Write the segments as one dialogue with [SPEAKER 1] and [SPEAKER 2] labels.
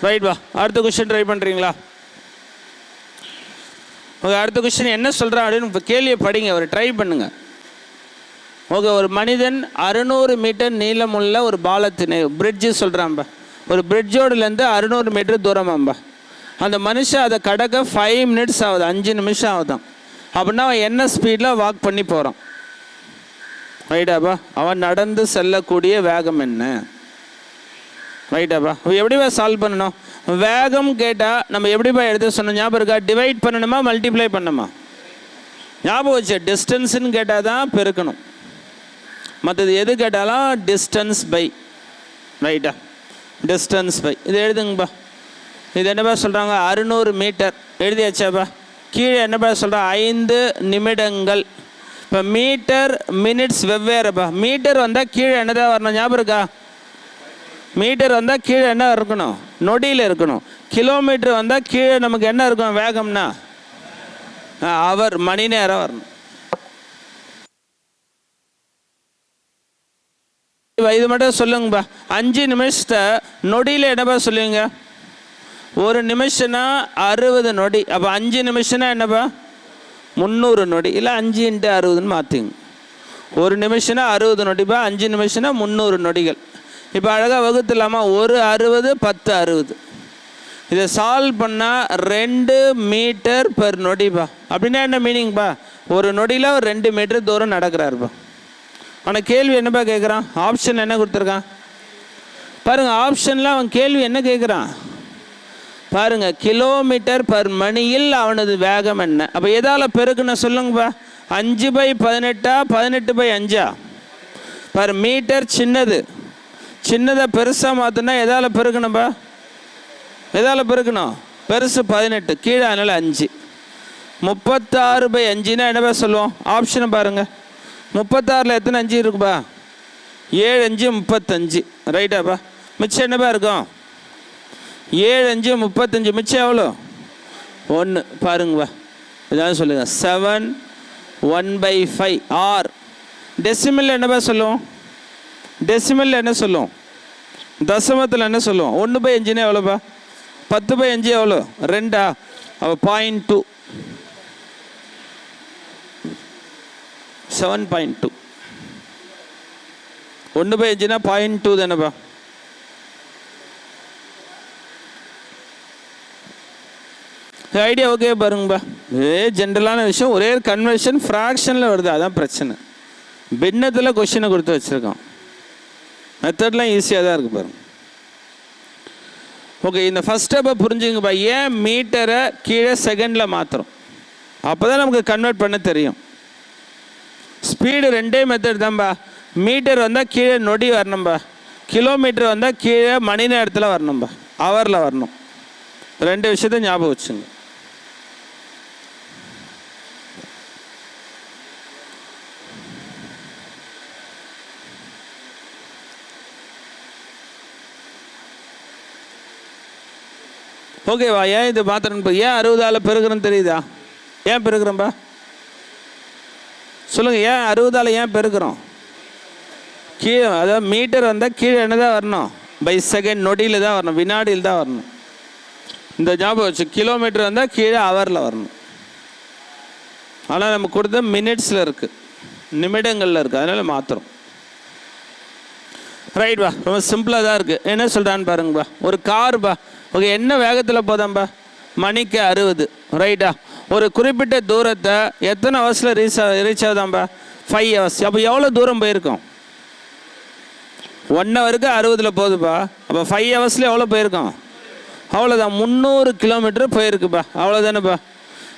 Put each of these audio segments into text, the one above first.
[SPEAKER 1] Right வா, அடுத்த question try பண்ணுறீங்களா? ஓகே, அடுத்த கொஸ்டின் என்ன சொல்கிறான் அப்படின்னு இப்போ கேள்வியை படிங்க, ஒரு ட்ரை பண்ணுங்க. ஓகே, ஒரு மனிதன் 600 மீட்டர் நீளமுள்ள ஒரு பாலத்தினை பிரிட்ஜு சொல்கிறான்பா. ஒரு பிரிட்ஜோடுலேருந்து 600 மீட்டர் தூரமாம்பா. அந்த மனுஷன் அதை கடக்க 5 மினிட்ஸ் ஆகுது, 5 நிமிஷம் ஆகுதான். அப்படின்னா அவன் என்ன ஸ்பீடில் வாக் பண்ணி போகிறான்? ரைட்டாப்பா, அவன் நடந்து செல்லக்கூடிய வேகம் என்ன? ரைட்டாப்பா, எப்படிப்பா சால்வ் பண்ணணும்? வேகம் கேட்டால் நம்ம எப்படிப்பா எடுத்து சொன்னோம் ஞாபகம் இருக்கா? டிவைட் பண்ணணுமா மல்டிப்ளை பண்ணணுமா? ஞாபகம் வச்சு, டிஸ்டன்ஸுன்னு கேட்டால் தான் பெருக்கணும், மற்றது எது கேட்டாலும் டிஸ்டன்ஸ் பை. ரைட்டா, டிஸ்டன்ஸ் பை. இது எழுதுங்கப்பா. இது என்னப்பா சொல்கிறாங்க? 600 மீட்டர் எழுதியாச்சாப்பா. கீழே என்னப்பா சொல்கிறான்? 5 நிமிடங்கள். இப்போ மீட்டர் மினிட்ஸ் வெவ்வேறுப்பா. மீட்டர் வந்தால் கீழே என்னதான் வரணும் ஞாபகம் இருக்கா? மீட்டர் வந்தால் கீழே என்ன இருக்கணும்? நொடியில் இருக்கணும். கிலோமீட்டர் வந்தால் கீழே நமக்கு என்ன இருக்கும்? வேகம்னா அவர், மணி நேரம் வரணும். இது மட்டும் சொல்லுங்கப்பா. 5 நிமிஷத்தை நொடியில் என்னப்பா சொல்லுவீங்க? ஒரு நிமிஷம்னா 60 நொடி. அப்போ 5 நிமிஷம்னா என்னப்பா? 300 நொடி. இல்லை 5 × 60ன்னு மாற்றிங்க. ஒரு நிமிஷம்னா 60 நொடிப்பா, 5 நிமிஷம்னா 300 நொடிகள். இப்போ அழகாக வகுத்துலாமா? 1 60 10 60. இதை சால்வ் பண்ணால் 2 மீட்டர் பெர் நொடிப்பா. அப்படின்னா என்ன மீனிங்ப்பா? ஒரு நொடியில் 2 மீட்டர் தூரம் நடக்கிறாருப்பா. ஆனால் கேள்வி என்னப்பா கேட்குறான்? ஆப்ஷன் என்ன கொடுத்துருக்கான் பாருங்கள். ஆப்ஷனில் அவன் கேள்வி என்ன கேட்குறான் பாருங்கள்? கிலோமீட்டர் பர் மணியில் அவனது வேகம் என்ன? அப்போ எதால் பெருக்குன்னு சொல்லுங்கப்பா. 5/18 18/5 பர் மீட்டர். சின்னதை பெருசாக மாற்றினா எதால் பெருக்கணும்பா? எதால் பெருக்கணும்? பெருசு 18, கீழே அதனால் 5. 36/5னா என்னப்பா சொல்லுவோம்? ஆப்ஷனை பாருங்கள். 36ல் எத்தனை 5 இருக்குப்பா? 7 5 35. ரைட்டாப்பா. மிச்சம் என்னப்பா இருக்கும்? 7 5 35. மிச்சம் எவ்வளோ? 1 பாருங்கப்பா. இதான் சொல்லுங்க. 7 1/5 ஆர். டெசிமல் என்னப்பா சொல்லுவோம்? டெசிமல் என்ன சொல்லுவோம்? தசமத்தில் என்ன சொல்லுவோம்? 1/5ன்னா எவ்வளோப்பா? 10/5 எவ்வளோ? 2. அப்போ 0.2. 7.2. 1/5ன்னா 0.2 தானேப்பா. ஐடியா ஓகே பாருங்கப்பா. ஜென்ரலான விஷயம். ஒரே கன்வர்ஷன் ஃப்ராக்ஷனில் வருது, அதான் பிரச்சனை. பின்னத்தில் கொஷினை கொடுத்து வச்சுருக்கோம். மெத்தட்லாம் ஈஸியாக தான் இருக்குது பாருங்க. ஓகே, இந்த ஃபஸ்ட் ஸ்டெப்பை புரிஞ்சுங்கப்பா. ஏன் மீட்டரை கீழே செகண்டில் மாற்றுறோம்? அப்போ தான் நமக்கு கன்வெர்ட் பண்ண தெரியும். ஸ்பீடு 2 மெத்தட் தான்ப்பா. மீட்டர் வந்தால் கீழே நொடி வரணும்பா. கிலோமீட்டர் வந்தால் கீழே மணி நேரத்தில் வரணும்பா, ஹவரில் வரணும். 2 விஷயத்த ஞாபகம் வச்சுங்க. ஓகேவா? ஏன் இது மாத்திரம்? ஏன் 60ஆல் பெருக்கிறேன்னு தெரியுதா? ஏன் பெருக்கிறோம்பா சொல்லுங்கள். ஏன் 60ஆல் ஏன் பெருக்கிறோம்? கீழே, அதாவது மீட்டர் வந்தால் கீழே என்ன தான் வரணும்? பை செகண்ட், நொடியில் தான் வரணும், வினாடியில் தான் வரணும். இந்த ஞாபகம் வச்சு. கிலோமீட்டர் வந்தால் கீழே ஹவரில் வரணும். ஆனால் நம்ம கொடுத்த மினிட்ஸில் இருக்குது, நிமிடங்களில் இருக்குது, அதனால் மாற்றுறோம். ரைட் பா, ரொம்ப சிம்பிளாக தான் இருக்குது. என்ன சொல்கிறான்னு பாருங்கப்பா. ஒரு கார்பா, ஓகே, என்ன வேகத்தில் போதாம்பா? மணிக்கு 60. ரைட்டா? ஒரு குறிப்பிட்ட தூரத்தை எத்தனை ஹவர்ஸில் ரீச் ஆகுதாம்பா? 5 ஹவர்ஸ். அப்போ எவ்வளோ தூரம் போயிருக்கோம்? 1 ஹவருக்கு 60ல் போகுதுப்பா. அப்போ 5 ஹவர்ஸில் எவ்வளோ போயிருக்கோம்? அவ்வளோதான், 300 கிலோமீட்டர் போயிருக்குப்பா. அவ்வளோதானேப்பா.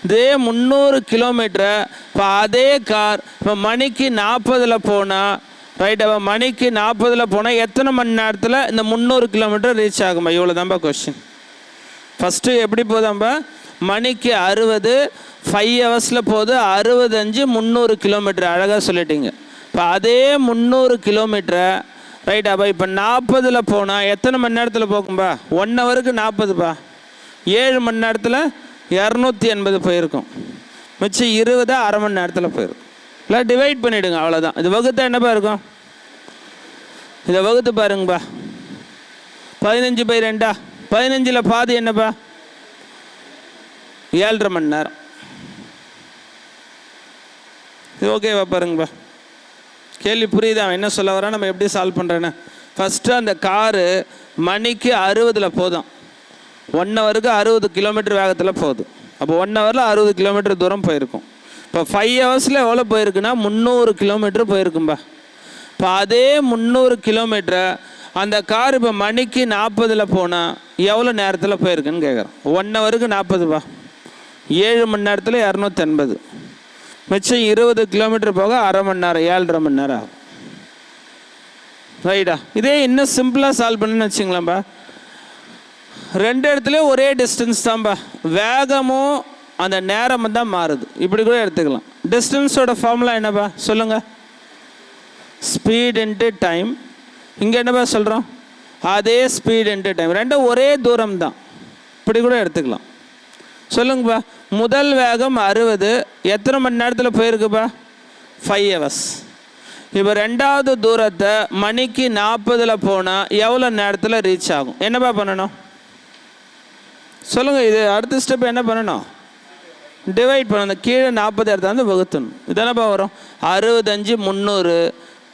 [SPEAKER 1] இதே 300 கிலோமீட்டரை இப்போ அதே கார் இப்போ மணிக்கு 40ல் போனால், ரைட், அப்போ மணிக்கு 40ல் போனால் எத்தனை மணி நேரத்தில் இந்த 300 கிலோமீட்டர் ரீச் ஆகும்பா? இவ்வளோ தான்ப்பா கொஸ்டின். ஃபஸ்ட்டு எப்படி போதாம்பா? மணிக்கு 60, 5 ஹவர்ஸில் போகுது. 65 300 கிலோமீட்டர். அழகாக சொல்லிட்டீங்க. இப்போ அதே 300 கிலோமீட்டரை ரைட், அப்போ இப்போ 40ல் போனால் எத்தனை மணி நேரத்தில் போகும்பா? 1 ஹவருக்கு 40பா. 7 மணி நேரத்தில் 280 போயிருக்கும். மிச்சம் 20 அரை மணி நேரத்தில் போயிருக்கும். இல்லை டிவைட் பண்ணிவிடுங்க, அவ்வளோதான். இது வகுத்தா என்னப்பா இருக்கும்? இதை வகுத்து பாருங்கப்பா. 15/2 15ல் பாதி என்னப்பா? 7.5 மணி நேரம். இது ஓகேவா பாருங்கப்பா? கேள்வி புரியுதா என்ன சொல்ல வரா, நம்ம எப்படி சால்வ் பண்ணுறேன்னு? ஃபஸ்ட்டு அந்த காரு மணிக்கு 60ல் போதும். 1 ஹவருக்கு 60 கிலோமீட்டர் வேகத்தில் போகுது. அப்போ 1 ஹவரில் 60 கிலோமீட்டர் தூரம் போயிருக்கும். இப்போ 5 ஹவர்ஸில் எவ்வளோ போயிருக்குன்னா 300 கிலோமீட்டர் போயிருக்கும்பா. இப்போ அதே 300 கிலோமீட்டரை அந்த கார் இப்போ மணிக்கு 40ல் போனால் எவ்வளோ நேரத்தில் போயிருக்குன்னு கேட்குறேன். 1 ஹவருக்கு 40பா, 7 மணி நேரத்தில் 280. மிச்சம் 20 கிலோமீட்டர் போக அரை மணி நேரம், 7.5 மணி நேரம் ஆகும். ரைட்டா? இதே இன்னும் சிம்பிளாக சால்வ் பண்ணுன்னு வச்சுங்களேன்ப்பா. 2 இடத்துலையும் ஒரே டிஸ்டன்ஸ் தான்ப்பா, வேகமும் அந்த நேரமும் தான் மாறுது. இப்படி கூட எடுத்துக்கலாம். டிஸ்டன்ஸோட ஃபார்முலா என்னப்பா சொல்லுங்கள்? Speed into time. இங்கே என்னப்பா சொல்கிறோம்? அதே ஸ்பீட் இன்ட்டு டைம், ரெண்டும் ஒரே தூரம் தான். இப்படி கூட எடுத்துக்கலாம். சொல்லுங்கப்பா, முதல் வேகம் 60, எத்தனை மணி நேரத்தில் போயிருக்குப்பா? 5 ஹவர்ஸ். இப்போ ரெண்டாவது தூரத்தை மணிக்கு 40ல் போனால் எவ்வளோ நேரத்தில் ரீச் ஆகும்? என்னப்பா பண்ணணும் சொல்லுங்கள்? இது அடுத்த ஸ்டெப் என்ன பண்ணணும்? டிவைட் பண்ணணும். கீழே 40 எடுத்தாந்து வகுத்தணும். இதென்னப்பா வரும்? 65 300,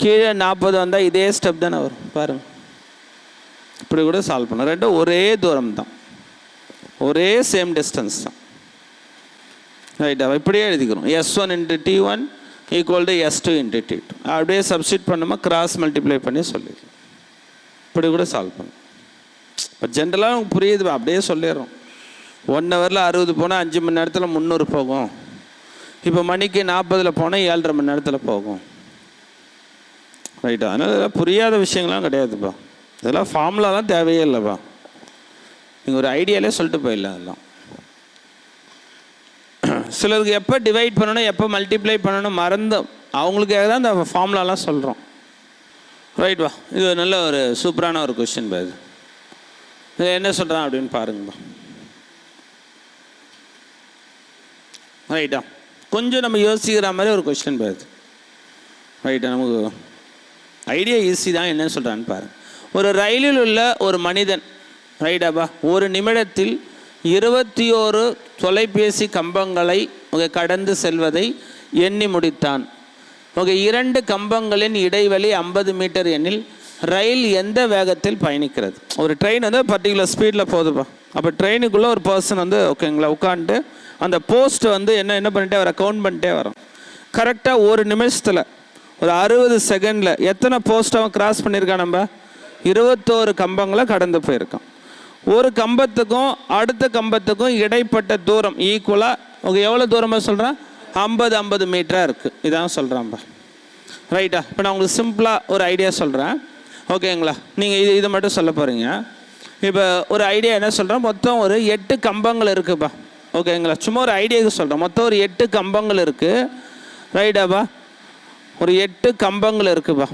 [SPEAKER 1] கீழே 40 வந்தால் இதே ஸ்டெப் தானே வரும். பாருங்கள், இப்படி கூட சால்வ் பண்ணணும். ரெண்டும் ஒரே தூரம் தான், ஒரே சேம் டிஸ்டன்ஸ் தான். ரைட்டா? இப்படியே எழுதிக்கிறோம். S1 × T1 = S2 × T2. அப்படியே சப்ஸ்டியூட் பண்ணுமா கிராஸ் மல்டிப்ளை பண்ணி சொல்லிடலாம். இப்படி கூட சால்வ் பண்ணும். இப்போ ஜென்ரலாக நமக்கு புரியுது, அப்படியே சொல்லிடுறோம். 1 ஹவரில் 60 போனால் 5 மணி நேரத்தில் 300 போகும். இப்போ மணிக்கு 40ல் போனால் 7.5 மணி நேரத்தில் போகும். ரைட்டா? அதனால் இதெல்லாம் புரியாத விஷயங்கள்லாம் கிடையாதுப்பா. இதெல்லாம் ஃபார்முலாலாம் தேவையே இல்லைப்பா. நீங்கள் ஒரு ஐடியாலே சொல்லிட்டு போயிடலாம். அதெல்லாம் சிலருக்கு எப்போ டிவைட் பண்ணணும், எப்போ மல்டிப்ளை பண்ணணும் மறந்து அவங்களுக்காக தான் இந்த ஃபார்முலாலாம் சொல்கிறோம். ரைட் வா, இது நல்ல ஒரு சூப்பரான ஒரு கொஸ்டின் பா. இது என்ன சொல்கிறான் அப்படின்னு பாருங்கப்பா. ரைட்டா? கொஞ்சம் நம்ம யோசிக்கிற மாதிரி ஒரு கொஸ்டின் பா இது. ரைட்டா? நமக்கு ஐடியா ஈஸி தான். என்ன சொல்கிறான்னு பாருங்கள். ஒரு ரயிலில் உள்ள ஒரு மனிதன், ரைட்டாப்பா, ஒரு நிமிடத்தில் 21 தொலைபேசி கம்பங்களை கடந்து செல்வதை எண்ணி முடித்தான். 2 கம்பங்களின் இடைவெளி 50 மீட்டர் எனில் ரயில் எந்த வேகத்தில் பயணிக்கிறது? ஒரு ட்ரெயின் வந்து பர்டிகுலர் ஸ்பீடில் போகுதுப்பா. அப்போ ட்ரெயினுக்குள்ளே ஒரு பர்சன் வந்து ஓகேங்களா உட்காந்துட்டு அந்த போஸ்ட் வந்து என்ன பண்ணிட்டே வர கவுண்ட் பண்ணிட்டே வரோம். கரெக்டாக ஒரு நிமிஷத்தில் ஒரு 60 செகண்டில் எத்தனை போஸ்ட் அவன் கிராஸ் பண்ணியிருக்கான்? நம்ம 21 கம்பங்களை கடந்து போயிருக்கான். ஒரு கம்பத்துக்கும் அடுத்த கம்பத்துக்கும் இடைப்பட்ட தூரம் ஈக்குவலாக எவ்வளோ தூரமாக சொல்கிறான்? 50 மீட்டராக இருக்குது. இதான் சொல்கிறான்பா. ரைட்டா? இப்போ நான் உங்களுக்கு சிம்பிளாக ஒரு ஐடியா சொல்கிறேன், ஓகேங்களா? நீங்கள் இதை மட்டும் சொல்ல போகிறீங்க. இப்போ ஒரு ஐடியா என்ன சொல்கிறேன், மொத்தம் ஒரு 8 கம்பங்கள் இருக்குதுப்பா, ஓகேங்களா? சும்மா ஒரு ஐடியாவுக்கு சொல்கிறேன். மொத்தம் ஒரு 8 கம்பங்கள் இருக்குது. ரைட்டாப்பா? ஒரு 8 கம்பங்கள் இருக்குதுப்பா.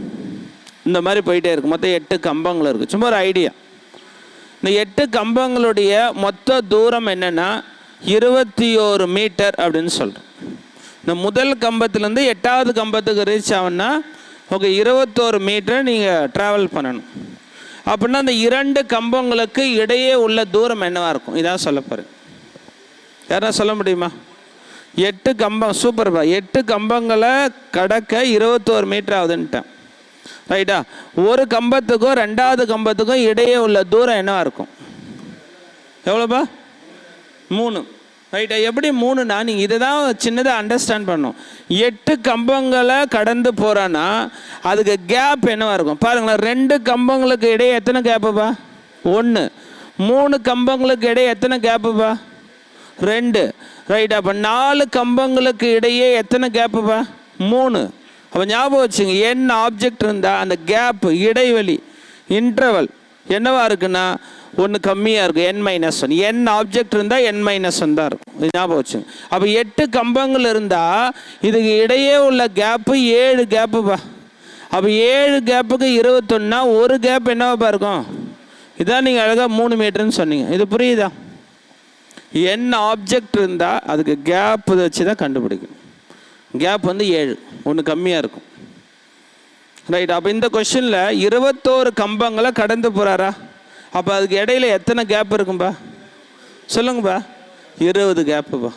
[SPEAKER 1] இந்த மாதிரி போயிட்டே இருக்குது. மொத்தம் 8 கம்பங்கள் இருக்குது. சும்மா ஒரு ஐடியா. இந்த 8 கம்பங்களுடைய மொத்த தூரம் என்னென்னா 21 மீட்டர் அப்படின்னு சொல்கிறோம். இந்த முதல் கம்பத்துலேருந்து 8வது கம்பத்துக்கு ரீச் ஆகுன்னா 21 மீட்டர் நீங்கள் ட்ராவல் பண்ணணும். அப்படின்னா அந்த 2 கம்பங்களுக்கு இடையே உள்ள தூரம் என்னவாக இருக்கும்? இதான் சொல்ல போகிறேன். யாரா சொல்ல முடியுமா? 8 கம்பம். சூப்பர்ப்பா. 8 கம்பங்களை கடக்க 21 மீட்டர் ஆகுதுன்ட்டேன். ரைட்டா? ஒரு கம்பத்துக்கும் 2வது கம்பத்துக்கும் இடையே உள்ள தூரம் என்னவாக இருக்கும்? எவ்வளோப்பா? 3. ரைட்டா? எப்படி 3னா நீங்கள் இதை தான் சின்னதாக அண்டர்ஸ்டாண்ட் பண்ணணும். 8 கம்பங்களை கடந்து போகிறான்னா அதுக்கு கேப் என்னவாக இருக்கும் பாருங்களேன். 2 கம்பங்களுக்கு இடையே எத்தனை கேப்புப்பா? 1. 3 கம்பங்களுக்கு இடையே எத்தனை கேப்புப்பா? 2. ரைட்டா? அப்போ 4 கம்பங்களுக்கு இடையே எத்தனை கேப்புப்பா? 3. அப்போ ஞாபகம் வச்சுங்க, என்ன ஆப்ஜெக்ட் இருந்தால் அந்த கேப்பு இடைவெளி இன்டர்வல் என்னவாக இருக்குன்னா ஒன்று கம்மியாக இருக்கும், n-1. n ஆப்ஜெக்ட் இருந்தால் n-1 தான் இருக்கும். இது ஞாபகம் வச்சுங்க. அப்போ 8 கம்பங்கள் இருந்தால் இதுக்கு இடையே உள்ள கேப்பு 7 கேப்புப்பா. அப்போ 7 கேப்புக்கு 21னா ஒரு கேப் என்னவாப்பா இருக்கும்? இதான் நீங்கள் அழகாக 3 மீட்டர்னு சொன்னீங்க. இது புரியுதா? n ஆப்ஜெக்ட் இருந்தால் அதுக்கு கேப் வச்சு தான் கண்டுபிடிக்கணும். கேப் வந்து 7, ஒன்று கம்மியாக இருக்கும். ரைட்? அப்போ இந்த கொஸ்டினில் 21 கம்பங்களை கடந்து போகிறாரா? அப்போ அதுக்கு இடையில எத்தனை கேப் இருக்கும்பா சொல்லுங்கப்பா? 20 கேப்புப்பா.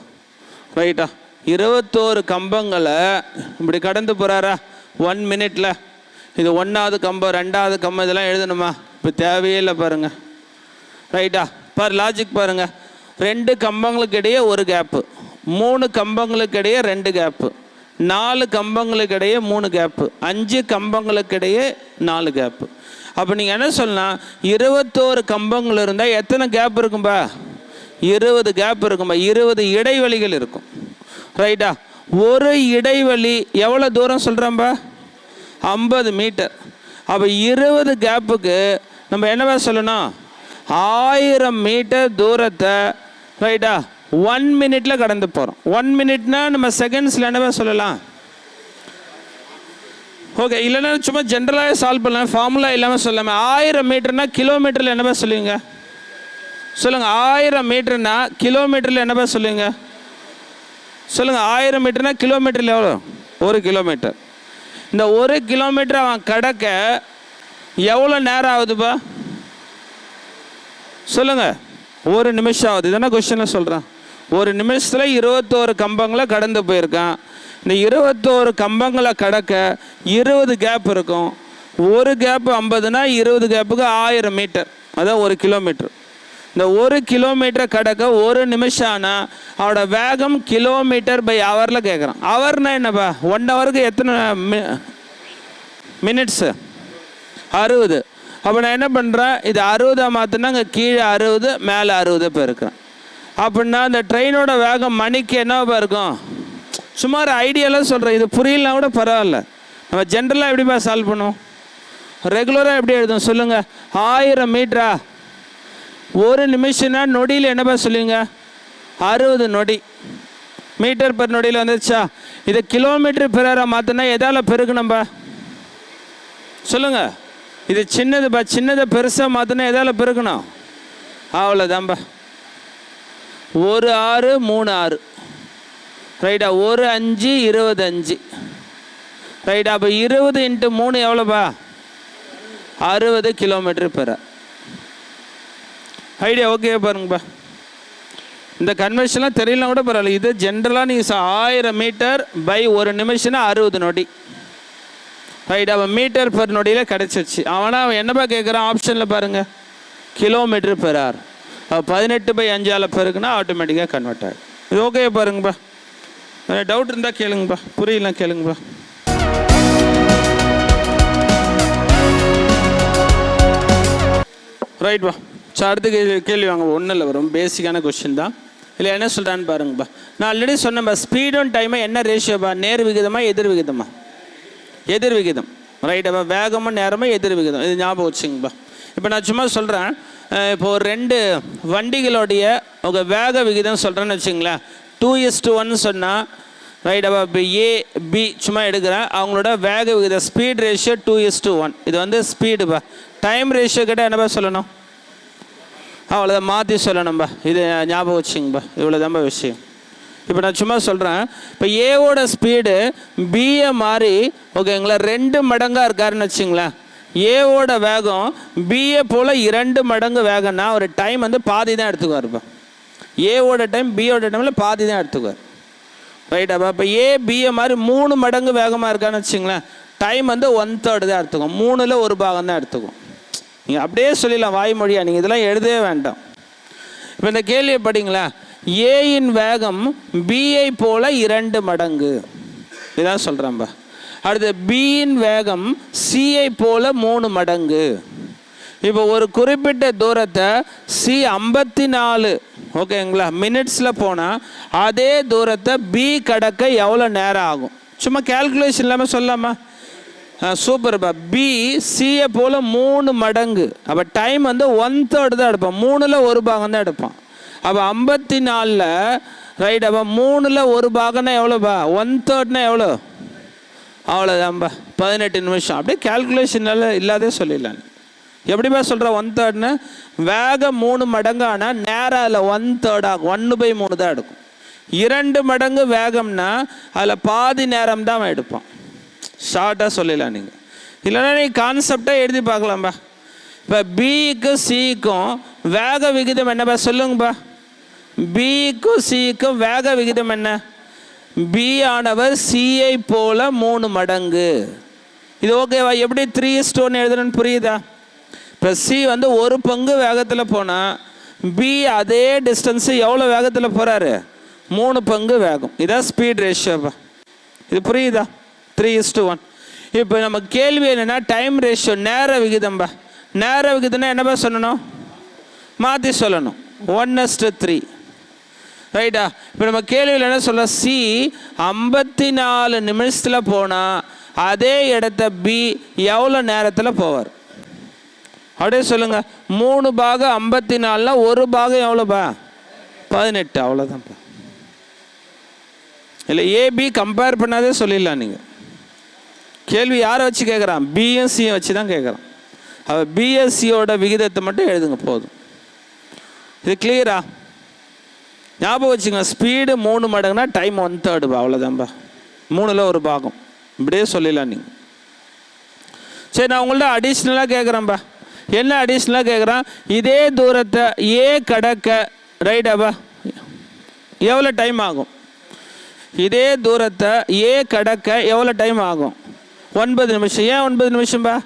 [SPEAKER 1] ரைட்டா? 21 கம்பங்களை இப்படி கடந்து போகிறாரா 1 மினிட்ல? இது 1வது கம்பம் 2வது கம்பம் இதெல்லாம் எழுதணுமா? இப்போ தேவையே இல்லை பாருங்கள். ரைட்டா? லாஜிக் பாருங்கள். 2 கம்பங்களுக்கு இடையே 1 கேப்பு, 3 கம்பங்களுக்கு இடையே 2 கேப்பு, 4 கம்பங்களுக்கு இடையே 3 கேப்பு, 5 கம்பங்களுக்கு இடையே 4 கேப்பு. அப்போ நீங்கள் என்ன சொல்லலாம்? 21 கம்பங்கள் இருந்தால் எத்தனை கேப் இருக்கும்பா? 20 கேப் இருக்கும்பா. 20 இடைவெளிகள் இருக்கும். ரைட்டா? ஒரு இடைவெளி எவ்வளோ தூரம் சொல்கிறோம்பா? 50 மீட்டர். அப்போ 20 கேப்புக்கு நம்ம என்னவா சொல்லணும்? 1000 மீட்டர் தூரத்தை ரைட்டா 1 மினிட்ல கடந்து போகிறோம். 1 மினிட்னா நம்ம செகண்ட்ஸில் என்னவா சொல்லலாம்? ஓகே, இல்லைன்னா சும்மா ஜென்ரலாக சால்வ் பண்ணலாம், ஃபார்முலா இல்லாமல் சொல்லாமல். 1000 மீட்டர்னா கிலோமீட்டரில் என்னவா சொல்லுவீங்க? சொல்லுங்கள். 1000 மீட்டர்னா கிலோமீட்டரில் என்னவா சொல்லுவீங்க? சொல்லுங்கள். 1000 மீட்டர்னா கிலோமீட்டரில் எவ்வளோ? 1 கிலோமீட்டர். இந்த 1 கிலோமீட்டர் அவன் கடக்க எவ்வளோ நேரம் ஆகுதுப்பா? சொல்லுங்கள். 1 நிமிஷம் ஆகுது. இதெல்லாம் கொஸ்டினில் சொல்கிறேன். 1 நிமிஷத்தில் 21 கம்பங்களை கடந்து போயிருக்கான். இந்த 21 கம்பங்களை கடக்க 20 கேப் இருக்கும். 1 கேப்பு 50னா 20 கேப்புக்கு 1000 மீட்டர், அதான் 1 கிலோமீட்டர். இந்த 1 கிலோமீட்டரை கடக்க 1 நிமிஷம் ஆனால் அவனோட வேகம் கிலோமீட்டர் பை ஹவரில் கேட்குறான். ஹவர்னா என்னப்பா? 1 ஹவருக்கு எத்தனை மினிட்ஸு? 60. அப்போ நான் என்ன பண்ணுறேன்? இது 60 மாற்றினா அங்கே கீழே 60 மேலே 60 இப்போ இருக்கிறேன். அப்படின்னா இந்த ட்ரெயினோட வேகம் மணிக்கு என்னவா இருக்கும்? சுமார் ஐடியாலாம் சொல்கிறேன். இது புரியலனா கூட பரவாயில்ல. நம்ம ஜென்ரலாக எப்படிப்பா சால்வ் பண்ணுவோம்? ரெகுலராக எப்படி எழுதும் சொல்லுங்கள்? 1000 மீட்டரா? 1 நிமிஷம்னா நொடியில் என்னப்பா சொல்லுவீங்க? 60 நொடி. மீட்டர் பெர் நொடியில் வந்துச்சா? இதை கிலோமீட்டர் பெறார மாற்றினா எதால் பெருக்கணும்பா? சொல்லுங்கள். இது சின்னதுப்பா. சின்னதை பெருசாக மாற்றினா எதால் பெருக்கணும்? அவ்வளோதான்பா. 1 6 3 6 ரைட்டா? 1 5 25 ரைட்டா? அப்போ 20 × 3 எவ்வளோப்பா? 60 கிலோமீட்டர் பெற. ஐடியா ஓகே பாருங்கப்பா. இந்த கன்வென்ஷன்லாம் தெரியலாம் கூட பரவாயில்ல. இது ஜென்ரலாக நீங்கள் 1000 மீட்டர் பை 1 நிமிஷம்னா 60 நொடி. ரைட்? அவன் மீட்டர் பெர் நொடியில் கிடச்சிருச்சு. அவன் என்னப்பா கேட்குறான்? ஆப்ஷனில் பாருங்கள், கிலோமீட்டர் பெர் ஹவர். 18/5 பெருக்குன்னா ஆட்டோமேட்டிக்காக கன்வெர்ட் ஆகிடும். இது ஓகே பாருங்கப்பா. டவுட் இருந்தால் கேளுங்கப்பா, புரியலாம் கேளுங்கப்பா. ரைட்பா. அடுத்த கேள்வி வாங்க. ஒன்றும் இல்லை, ரொம்ப பேசிக்கான கொஸ்டின் தான். இல்லை என்ன சொல்கிறான்னு பாருங்கப்பா. நான் ஆல்ரெடி சொன்னேன்ப்பா, ஸ்பீடும் டைமும் என்ன ரேஷியோப்பா? நேர் விகிதமா எதிர் விகிதமா? எதிர் விகிதம். ரைட்டாப்பா. வேகமும் நேரமும் எதிர் விகிதம். இது ஞாபகம் வச்சுங்கப்பா. இப்போ நான் சும்மா சொல்கிறேன். இப்போ ஒரு 2 வண்டிகளுடைய உங்கள் வேக விகிதம் சொல்கிறேன்னு வச்சுங்களேன். 2:1 சொன்னால் ரைட்டாப்பா. இப்போ ஏ பி சும்மா எடுக்கிறேன். அவங்களோட வேக விகிதம் ஸ்பீட் ரேஷியோ 2:1. இது வந்து ஸ்பீடுப்பா. டைம் ரேஷியோ கிட்ட என்னப்பா சொல்லணும்? அவ்வளோதான், மாற்றி சொல்லணும்பா. இது ஞாபகம் வச்சுங்கப்பா. இவ்வளோதான்பா விஷயம். இப்போ நான் சும்மா சொல்கிறேன். இப்போ ஏவோட ஸ்பீடு பிஏ மாதிரி ஓகேங்களா 2 மடங்காக இருக்காருன்னு வச்சுங்களேன். ஏவோட வேகம் பிஏ போல் 2 மடங்கு வேகம்னா ஒரு டைம் வந்து பாதி தான் எடுத்துக்குவார்ப்பா. ஏவோட டைம் பியோட டைமில் பாதி தான் எடுத்துக்குவார். ரைட்டாப்பா. இப்போ ஏ பிஏ மாதிரி 3 மடங்கு வேகமாக இருக்கான்னு வச்சுங்களேன். டைம் வந்து 1/3 தான் எடுத்துக்கும். 3ல் 1 பாகம் தான் எடுத்துக்கும். நீங்கள் அப்படியே சொல்லிடலாம் வாய்மொழியா, நீங்கள் இதெல்லாம் எழுதவே வேண்டாம். இப்போ இந்த கேள்வியை படிங்களா. ஏயின் வேகம் பிஐ போல 2 மடங்கு, இதான் சொல்கிறேன்பா. அடுத்து பியின் வேகம் சிஐ போல 3 மடங்கு. இப்போ ஒரு குறிப்பிட்ட தூரத்தை சி 54 ஓகேங்களா மினிட்ஸில் போனால் அதே தூரத்தை பி கடக்க எவ்வளோ நேரம் ஆகும்? சும்மா கேல்குலேஷன் இல்லாமல் சொல்லாமா? சூப்பர்ப்பா. பி சியை போல் 3 மடங்கு. அப்போ டைம் வந்து 1/3 தான் எடுப்பான். 3ல் 1 பாகம் தான் எடுப்பான். அப்போ 54ல் ரைட். அப்போ 3ல் 1 பாகம்னா எவ்வளோப்பா? 1/3னா எவ்வளோ? அவ்வளோதான்பா, 18 நிமிஷம். அப்படியே கேல்குலேஷனால இல்லாதே சொல்லிடலாம். எப்படிப்பா சொல்கிற 1/3ன்னு? வேகம் 3 மடங்கானா நேரம் அதில் 1/3 ஆகும். 1/3 தான் எடுக்கும். 2 மடங்கு வேகம்னா அதில் பாதி நேரம் தான் அவன் எடுப்பான். ஷார்ட்டாக சொல்லிடலாம் நீங்கள். இல்லைன்னா நீங்கள் கான்செப்டாக எழுதி பார்க்கலாம்பா. இப்போ பிக்கும் சிக்கும் வேக விகிதம் என்னப்பா சொல்லுங்கப்பா. பிக்கும் சிக்கும் வேக விகிதம் என்ன? பி ஆனவர் சியை போல 3 மடங்கு. இது ஓகேவா? எப்படி 3:1 எழுதுறேன்னு புரியுதா? இப்போ சி வந்து 1 பங்கு வேகத்தில் போனால் பி அதே டிஸ்டன்ஸு எவ்வளோ வேகத்தில் போகிறாரு? 3 பங்கு வேகம். இதான் ஸ்பீட் ரேஷியோப்பா. இது புரியுதா? 3:1. இப்போ நம்ம கேள்வி என்னென்னா டைம் ரேஷியோ, நேர விகிதம்பா. நேர விகிதம்னா என்னப்பா சொல்லணும்? மாற்றி சொல்லணும். 1:3 ரைட்டா? இப்போ நம்ம கேள்வியில் என்ன சொல்ல? சி 54 நிமிஷத்தில் போனால் அதே இடத்த பி எவ்வளோ நேரத்தில் போவார்? அப்படியே சொல்லுங்க. 3 பாகம் 54னா 1 பாகம் எவ்வளோப்பா? 18. அவ்வளோதான்ப்பா. இல்லை ஏபி கம்பேர் பண்ணாதே சொல்லிடலாம். நீங்கள் கேள்வி யாரை வச்சு கேட்குறான்? பிஎஸ்சியை வச்சு தான் கேட்குறான். அவள் பிஎஸ்சியோட விகிதத்தை மட்டும் எழுதுங்க போதும். இது கிளியரா? ஞாபகம் வச்சுங்க. Speed 3 மடங்குனா time 1/3. அவ்வளோதான்ப்பா. 3ல் 1 பாகம். இப்படியே சொல்லிடலாம் நீங்கள். சரி, நான் உங்கள்ட்ட அடிஷ்னலாக கேட்குறேன்ப்பா. என்ன அடிஷ்னலாக கேட்குறான்? இதே தூரத்தை ஏ கடக்க ரைட்டாப்பா எவ்வளோ டைம் ஆகும்? இதே தூரத்தை ஏ கடக்க எவ்வளோ டைம் ஆகும்? 9 நிமிஷம். ஏன் 9 நிமிஷம்பா?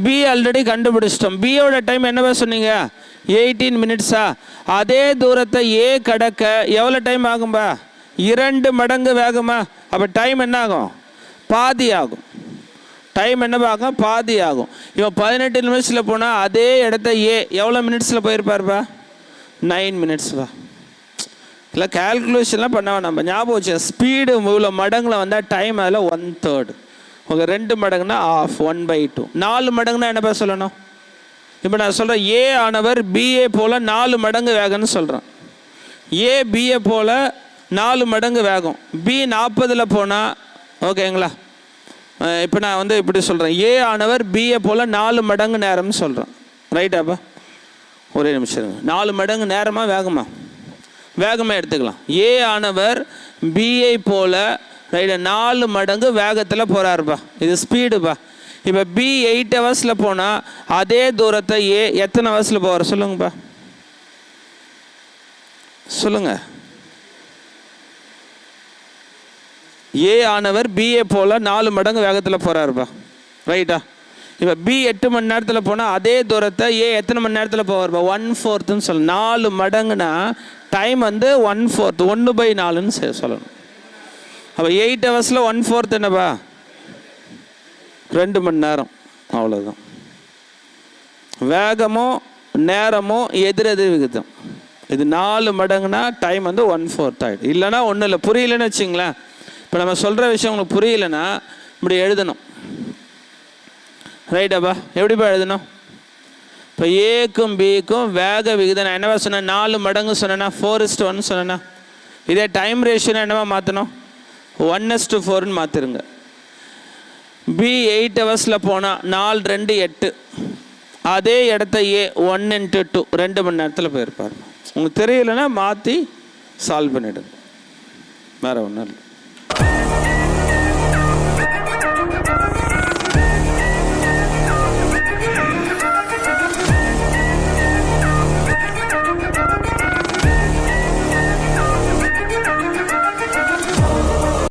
[SPEAKER 1] பி ஆல்ரெடி கண்டுபிடிச்சிட்டோம். பியோட டைம் என்னவா சொன்னீங்க? 18 மினிட்ஸா? அதே தூரத்தை ஏ கடக்க எவ்வளோ டைம் ஆகும்பா? 2 மடங்கு வேகமா? அப்போ டைம் என்ன ஆகும்? பாதி ஆகும். டைம் என்ன ஆகும்? பாதி ஆகும். இவன் 18 நிமிஷத்தில் போனால் அதே இடத்த ஏ எவ்வளோ மினிட்ஸில் போயிருப்பார்ப்பா? 9 மினிட்ஸ்ப்பா. இல்லை கேல்குலேஷன்லாம் பண்ண நம்ம ஞாபகம் வச்சு. ஸ்பீடு இவ்வளோ மடங்கில் வந்தால் டைம் அதில் 1/3. உங்கள் 2 மடங்குனா ஆஃப் 1/2. 4 மடங்குனா என்னப்பா சொல்லணும்? இப்போ நான் சொல்கிறேன் ஏ ஆனவர் பிஏ போல் 4 மடங்கு வேகம்னு சொல்கிறேன். ஏ பிஏ போல் 4 மடங்கு வேகம். பி 40ல் போனால் ஓகேங்களா? இப்போ நான் வந்து இப்படி சொல்கிறேன். ஏ ஆனவர் பிஏ போல் 4 மடங்கு நேரம்னு சொல்கிறேன். ரைட்டாப்பா? ஒரே நிமிஷம். 4 மடங்கு நேரமாக வேகமா? வேகமாக எடுத்துக்கலாம். ஏ ஆனவர் பிஐ போல் ரைட்டா 4 மடங்கு வேகத்தில் போகிறாருப்பா. இது ஸ்பீடுப்பா. இப்போ பி 8 ஹவர்ஸில் போனால் அதே தூரத்தை ஏ எத்தனை ஹவர்ஸில் போவார் சொல்லுங்கப்பா? சொல்லுங்கள். ஏ ஆனவர் பிஏ போல் 4 மடங்கு வேகத்தில் போகிறாருப்பா. ரைட்டா? இப்போ பி 8 மணி நேரத்தில் போனால் அதே தூரத்தை ஏ எத்தனை மணி நேரத்தில் போவார்ப்பா? 1/4ன்னு சொல்லணும். 4 மடங்குனா டைம் வந்து 1/4, 1/4ன்னு சொல்லணும். அப்போ 8 ஹவர்ஸில் 1/4 என்னப்பா? 2 மணி நேரம். அவ்வளோதான். வேகமோ நேரமோ எதிரெதிர் விகிதம். இது 4 மடங்குனா டைம் வந்து 1/4 ஆகிடும். இல்லைனா ஒன்றும் இல்லை. புரியலன்னு வச்சுங்களேன். இப்போ நம்ம சொல்கிற விஷயம் உங்களுக்கு புரியலைன்னா இப்படி எழுதணும். ரைட்டாப்பா? எப்படிப்பா எழுதணும்? இப்போ ஏக்கும் பிக்கும் வேக விகிதம் நான் என்னவா சொன்னேன்? 4 மடங்கு சொன்னேன்னா 4:1 சொன்னேன்னா. இதே டைம் ரேஷியோனா என்னவா மாற்றணும்? 1:4ன்னு மாற்றிருங்க. பி 8 ஹவர்ஸில் போனால் 4 2 8. அதே இடத்த ஏ 1x2 2 மணி நேரத்தில் போயிருப்பார். உங்களுக்கு தெரியலைன்னா மாற்றி சால்வ் பண்ணிவிடுங்க. வேறு ஒன்றும் இல்லை.